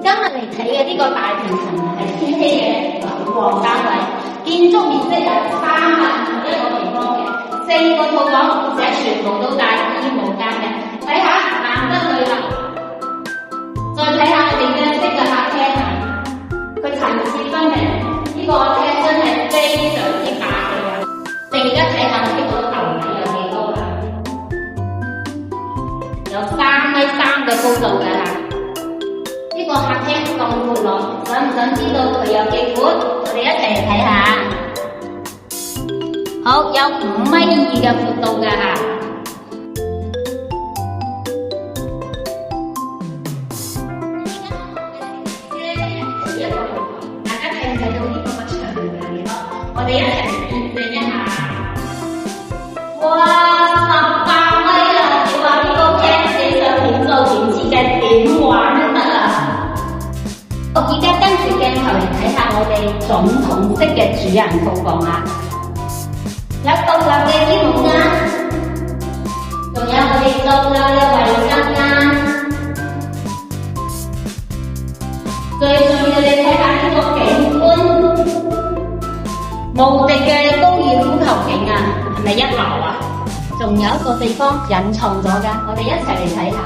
今日嚟睇嘅呢個大平層係千禧嘅樓王單位，建築面積有351個平方嘅，4個套房，而且全部都帶衣帽間嘅。睇下男得女樓，再睇下我哋嘅式嘅客廳啊，佢層次分明，呢個廳真係非常之霸氣啊！你而家睇下呢個樓底有幾高啦？有3.3米嘅高度㗎啦！呢個客廳咁闊落，想唔想知道佢有幾闊？我哋一齊嚟睇下。好，有5.2米嘅闊度㗎嚇。大家睇唔睇到呢個長嘅幾多？我哋一齊嚟見證一下。哇！18米啊！你話呢個廳你想點做點設計點玩都得啊！我而家跟住鏡頭嚟睇下我哋總統式嘅主人套房啊！有獨立嘅衣帽間，仲有我哋獨立嘅衞生間。最重要你睇下呢個景觀，無敵嘅高爾夫球景啊，係咪一流啊？仲有一個地方隱藏咗㗎，我哋一齊嚟睇下。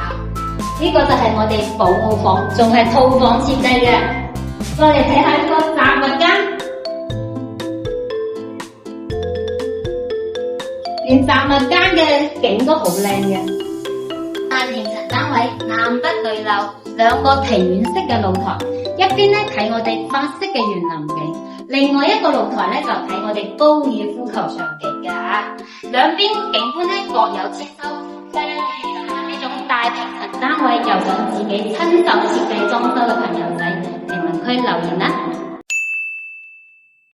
呢個就係我哋保姆房，仲係套房設計嘅。再嚟睇下呢個雜物間，連雜物間嘅景都好靚嘅。大平層單位南北對流，2個庭院式嘅露台，一邊咧睇我哋法式嘅園林景，另外一個露台咧就睇我哋高爾夫球場景嘅嚇。兩邊景觀咧各有千秋。呢種大平層單位又想自己親手設計裝修嘅朋友仔，評論區留言啦！